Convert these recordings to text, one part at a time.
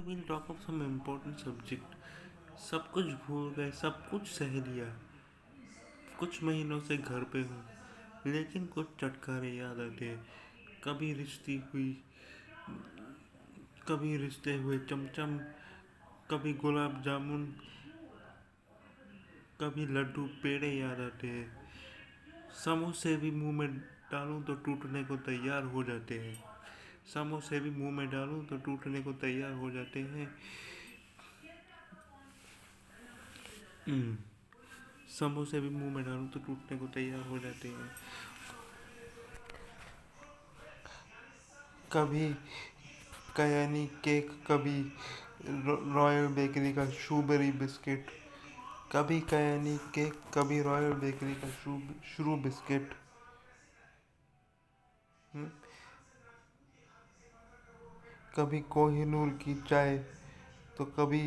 we'll talk of some important subject. सब कुछ भूल गए, सब कुछ सह लिया, कुछ महीनों से घर पे हूँ, लेकिन कुछ चटकारे याद आते। कभी रिश्ती हुई, कभी रिश्ते हुए चमचम, कभी गुलाब जामुन, कभी लड्डू पेड़े याद आते हैं। समोसे भी मुंह में डालूं तो टूटने को तैयार हो जाते हैं। समोसे भी मुंह में डालूं तो टूटने को तैयार हो जाते हैं। समोसे भी मुंह में डालूं तो टूटने को तैयार हो जाते हैं। कभी कयानी केक, कभी रॉयल बेकरी का शूबेरी बिस्किट। कभी कयानी केक, कभी रॉयल बेकरी का शुरू बिस्किट। हम्म, कभी कोहिनूर की चाय, तो कभी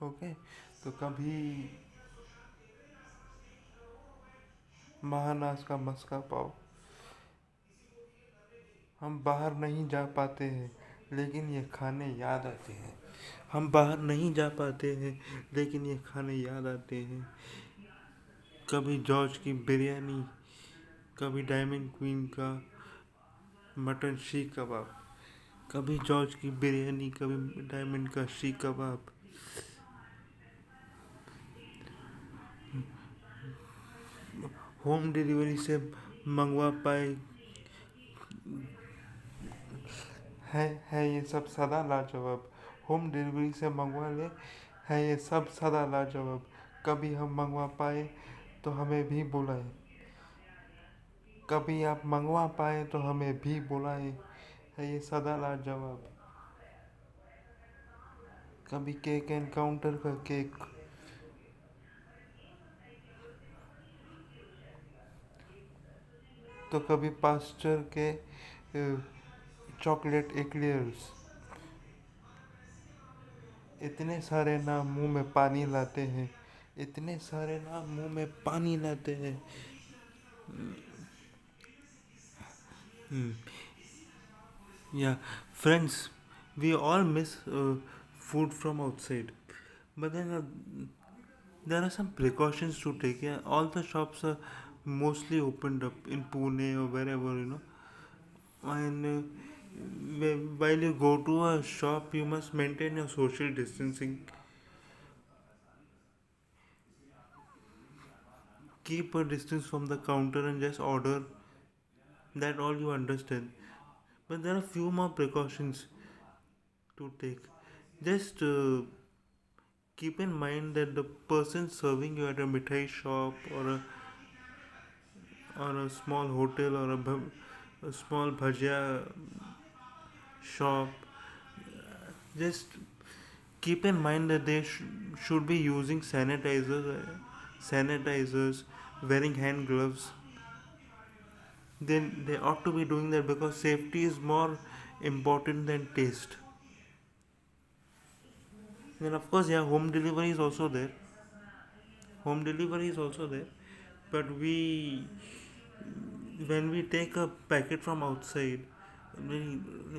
ओके, तो कभी महानास का मस्का पाव। हम बाहर नहीं जा पाते हैं, लेकिन ये खाने याद आते हैं। हम बाहर नहीं जा पाते हैं, लेकिन ये खाने याद आते हैं। कभी जॉर्ज की बिरयानी, कभी डायमंड क्वीन का मटन शीख कबाब। कभी जॉर्ज की बिरयानी, कभी डायमंड का शीख कबाब। होम डिलीवरी से मंगवा पाए है ये सब सदा लाजवाब। होम डिलीवरी से मंगवा ले, है ये सब सदा लाजवाब। कभी हम मंगवा पाए तो हमें भी बुलाए। कभी आप मंगवा पाए तो हमें भी बुलाए, है ये सदा लाजवाब। कभी केक एनकाउंटर का केक, तो कभी पास्चर के चॉकलेट एक्लेयर्स। इतने सारे नाम मुंह में पानी लाते हैं, इतने सारे नाम मुंह में पानी लाते हैं। Yeah, friends, we all miss food from outside, but then there are some precautions to take. Yeah, all the shops are mostly opened up in Pune or wherever, and while you go to a shop, you must maintain your social distancing. Keep a distance from the counter and just order. That all you understand. But there are few more precautions to take. Just keep in mind that the person serving you at a mithai shop or a small hotel or a small bhajia shop, just keep in mind that they should be using sanitizers, wearing hand gloves. Then they ought to be doing that because safety is more important than taste. Then of course, yeah, home delivery is also there. Home delivery is also there, but when we take a packet from outside, we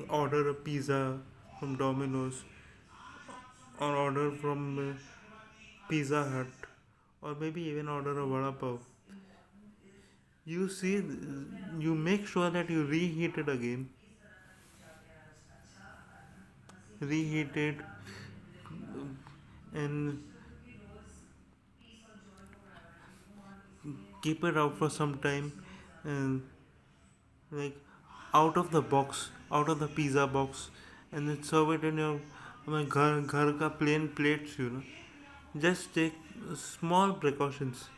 order a pizza from Domino's or order from Pizza Hut or maybe even order a vada pav. You see, you make sure that you reheat it again, reheat it, and keep it out for some time, and like out of the pizza box, and then serve it in your घर का plain plates. Just take small precautions.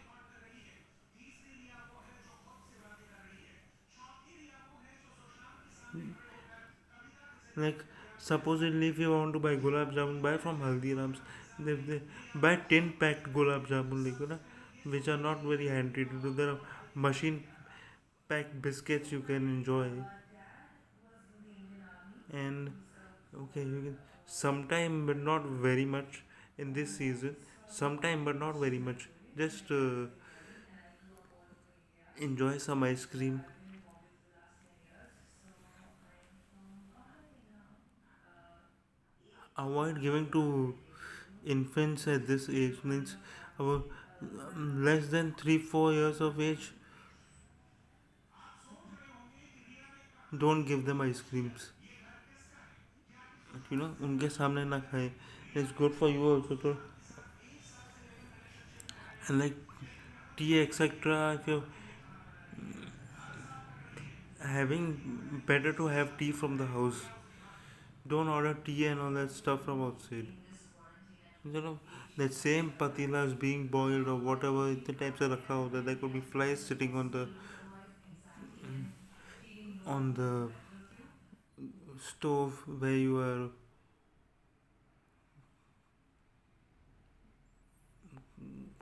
Like supposedly, if you want to buy gulab jamun, buy from Haldiram's. They buy tin packed gulab jamun, which are not very handy to do. There are machine packed biscuits you can enjoy, and okay, you can sometime, but not very much in this season. Sometime, but not very much. Just enjoy some ice cream. avoid giving to infants at this age, means about less than 3-4 years of age. Don't give them ice creams, उनके सामने ना खाए. It's good for you also to, and like tea etc. If you're having, better to have tea from the house. Don't order tea and all that stuff from outside. you know that same patila is being boiled or whatever the types of rakha hota, there could be flies sitting on the stove where you are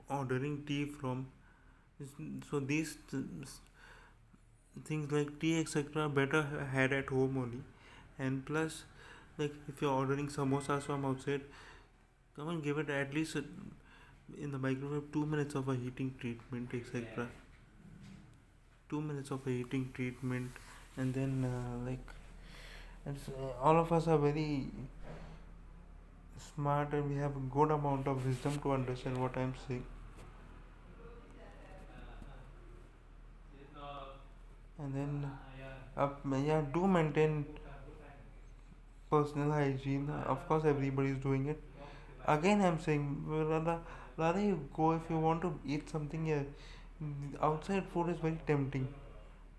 ordering tea from. So these things like tea etc better had at home only. And plus, like if you're ordering samosas from outside, come and give it at least in the microwave 2 minutes of a heating treatment etc. 2 minutes of a heating treatment. And then all of us are very smart and we have a good amount of wisdom to understand what I'm saying. And then yeah, do maintain personal hygiene. Of course everybody is doing it. Again I'm saying, rather you go, if you want to eat something, yeah, outside food is very tempting,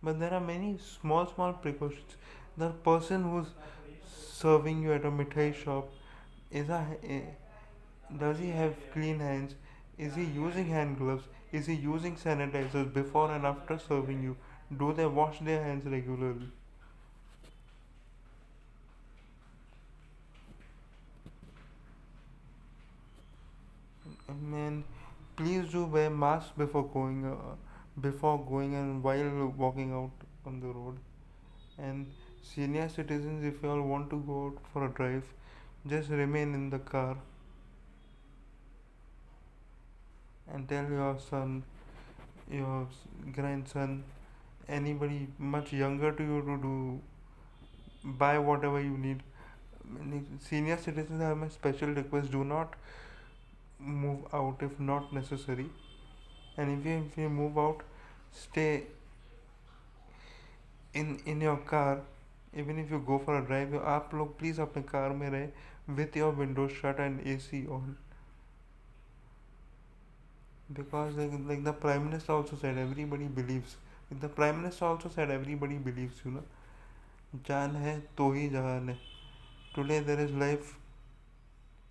but there are many small precautions. The person who's serving you at a mithai shop, is a does he have clean hands? Is he using hand gloves? Is he using sanitizers before and after serving you? Do they wash their hands regularly? And please do wear mask before going and while walking out on the road. And senior citizens, if you all want to go out for a drive, just remain in the car and tell your son, your grandson, anybody much younger to you to do buy whatever you need. Senior citizens have a special request: do not move out if not necessary. And if you move out, stay in your car. Even if you go for a drive, आप लोग please अपने car में रहे with your windows shut and AC on. Because like the prime minister also said, everybody believes. The prime minister also said everybody believes, जान है तो ही जहान है. Today there is life,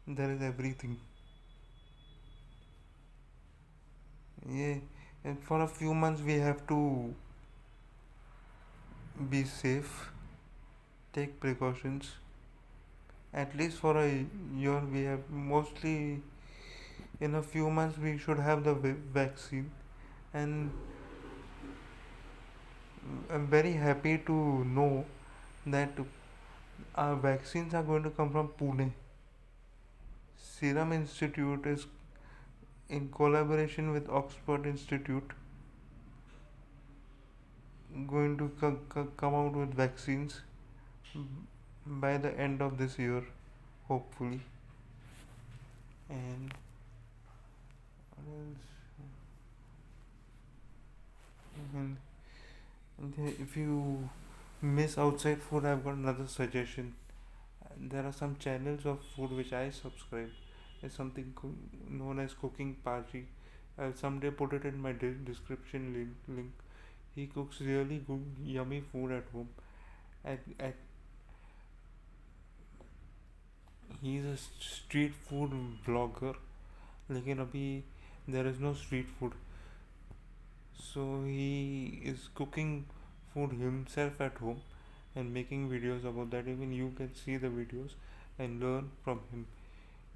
there is everything. Yeah, and for a few months we have to be safe, take precautions. At least for a year we have, mostly in a few months we should have the vaccine. And I'm very happy to know that our vaccines are going to come from Pune. Serum Institute is in collaboration with Oxford Institute going to come out with vaccines by the end of this year, hopefully. And what else? And if you miss outside food, I've got another suggestion. There are some channels of food which I subscribe. There's something known as Cooking Paji. I'll someday put it in my description link. He cooks really good, yummy food at home. At he's a street food blogger. लेकिन अभी there is no street food, so he is cooking food himself at home and making videos about that. Even you can see the videos and learn from him.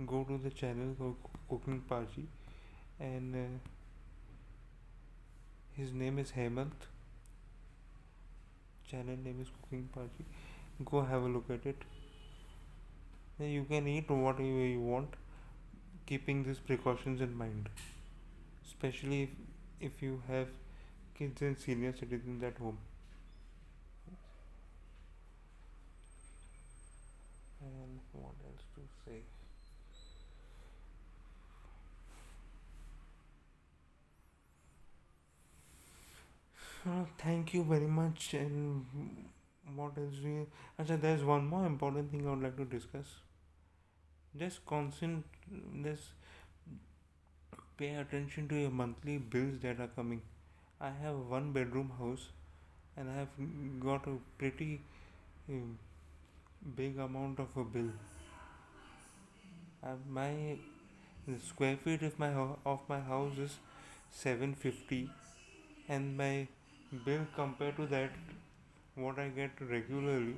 Go to the channel called Cooking Paji, and his name is Hemant. Channel name is Cooking Paji. Go have a look at it. Then you can eat whatever you want, keeping these precautions in mind, especially if you have kids and senior citizens at home. And what else to say? Thank you very much. And what else do you? Achha, there's one more important thing I would like to discuss. Just constant, just pay attention to your monthly bills that are coming. I have a one bedroom house and I have got a pretty um, big amount of a bill. My the square feet of my house is 750, and my bill compared to that what I get regularly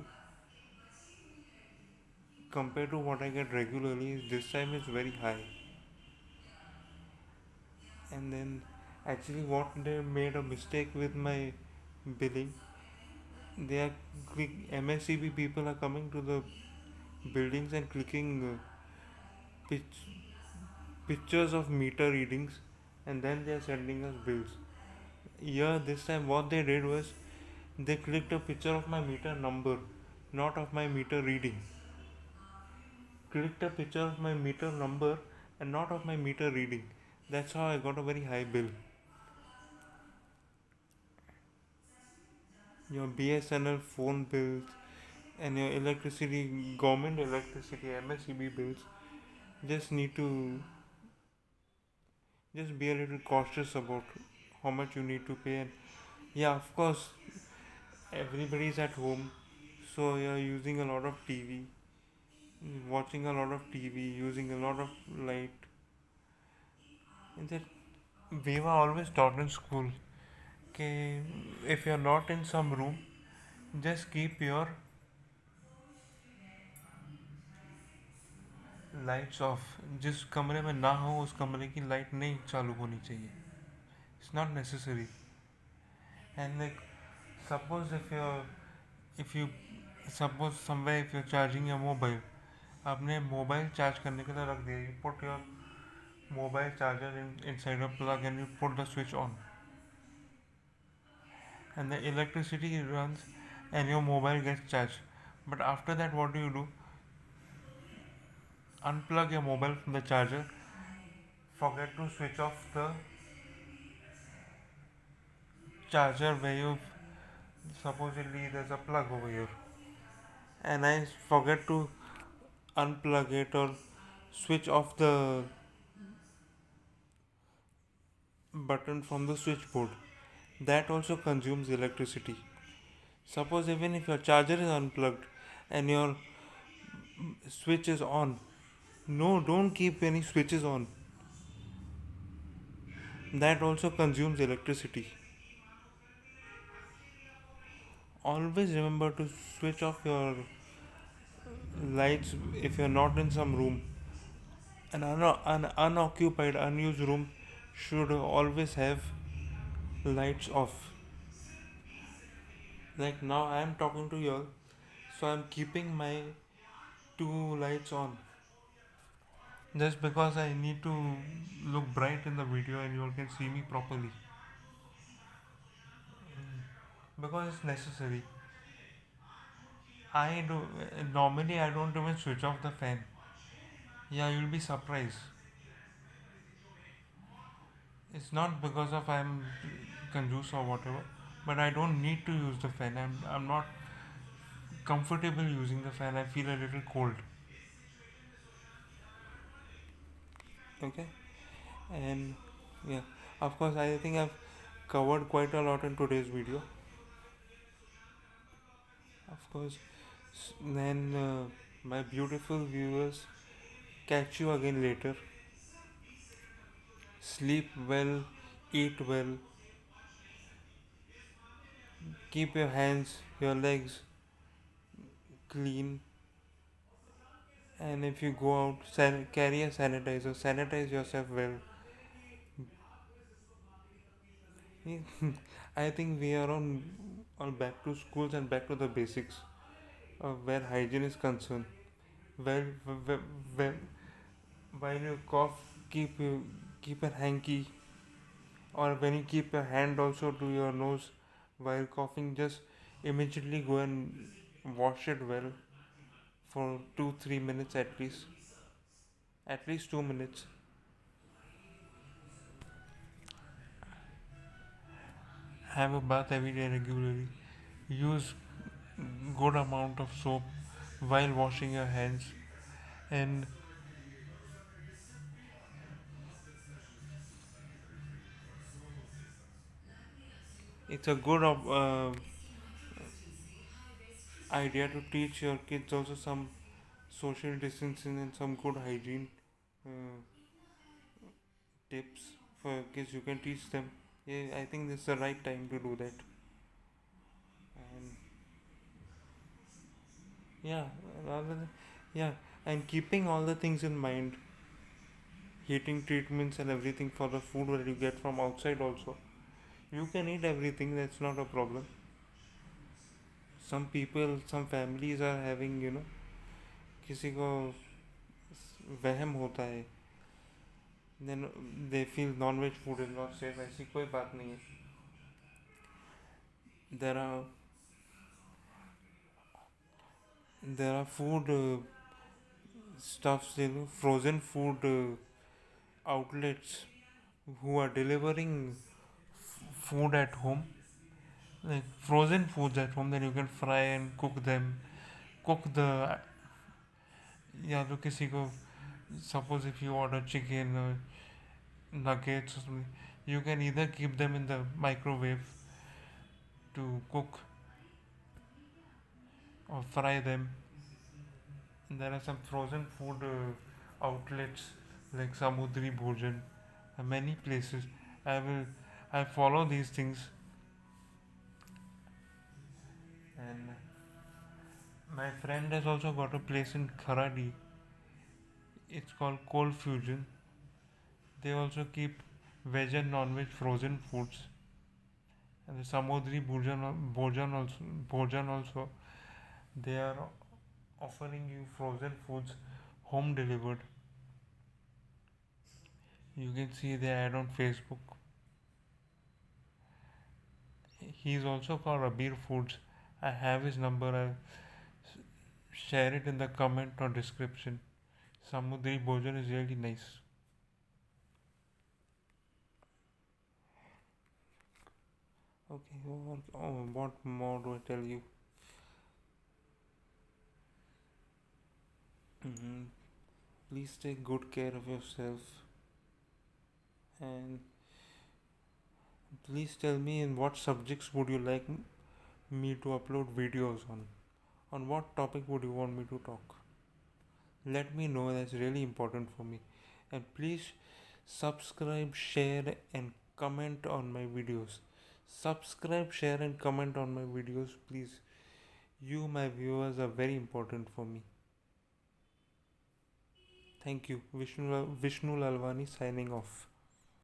this time is very high. And then actually what they made a mistake with my billing. They are MSCB people are coming to the buildings and clicking pic- pictures of meter readings, and then they are sending us bills. Here this time what they did was they clicked a picture of my meter number, not of my meter reading. Clicked a picture of my meter number and not of my meter reading. That's how I got a very high bill. Your BSNL phone bills and your electricity, government electricity, MSCB bills, just need to just be a little cautious about how much you need to pay. And yeah, of course, everybody's at home, so you're using a lot of TV, watching a lot of TV, using a lot of light. And that we were always taught in school, okay, if you're not in some room, just keep your lights off. जिस कमरे में ना हो उस कमरे की light नहीं चालू होनी चाहिए. It's not necessary. And like suppose if you suppose somewhere if you charging your mobile, आपने मोबाइल चार्ज करने के लिए रख दिया, you put your mobile charger in side of plug and you put the switch on and the electricity runs and your mobile gets charged. But after that, what do? Unplug your mobile from the charger, forget to switch off the charger where you supposedly there's a plug over here, and I forget to unplug it or switch off the button from the switchboard. That also consumes electricity. Suppose even if your charger is unplugged and your switch is on, no, don't keep any switches on. That also consumes electricity. Always remember to switch off your lights if you're not in some room. An unoccupied, unused room should always have lights off. Like now, I am talking to you all, so I'm keeping my two lights on just because I need to look bright in the video and you all can see me properly, because it's necessary. I do Normally I don't even switch off the fan. Yeah, you'll be surprised. It's not because of I'm conjuice or whatever, but I don't need to use the fan. I'm not comfortable using the fan. I feel a little cold. Okay, and yeah, of course I think I've covered quite a lot in today's video. Of course, then my beautiful viewers, catch you again later. Sleep well, eat well, keep your hands, your legs clean, and if you go out, carry a sanitizer, sanitize yourself well. I think we are on back to schools and back to the basics of where hygiene is concerned. Well, well, while you cough, keep a hanky, or when you keep your hand also to your nose while coughing, just immediately go and wash it well for 2 3 minutes at least 2 minutes. Have a bath every day regularly. Use good amount of soap while washing your hands, and it's a good idea to teach your kids also some social distancing and some good hygiene uh, tips for kids. You can teach them. Yeah, I think this is the right time to do that. And yeah, rather than, yeah, and keeping all the things in mind, heating treatments and everything for the food that you get from outside also. You can eat everything. That's not a problem. Some people, some families are having, किसी को वहम होता है, then they feel non-veg food is not safe. ऐसी कोई बात नहीं है. there are there are food stuffs, frozen food outlets who are delivering food at home, like frozen foods at home that you can fry and cook them. Cook the, या तो किसी को, suppose if you order chicken or nuggets or something, you can either keep them in the microwave to cook or fry them. And there are some frozen food outlets like Samudri Bhojan, many places. I follow these things, and my friend has also got a place in Kharadi. It's called Cold Fusion. They also keep veg and non-veg frozen foods. And the Samudri Bhojan also, they are offering you frozen foods home delivered. You can see the ad on Facebook. He's also called Abir Foods. I have his number. I'll share it in the comment or description. Samudri Bhojan is really nice. Okay, what more do I tell you? Mm-hmm. Please take good care of yourself, and please tell me in what subjects would you like me to upload videos on. On what topic would you want me to talk? Let me know. That's really important for me. And please subscribe, share, and comment on my videos. Subscribe, share, and comment on my videos, please. You, my viewers, are very important for me. Thank you. Vishnu Lalwani signing off.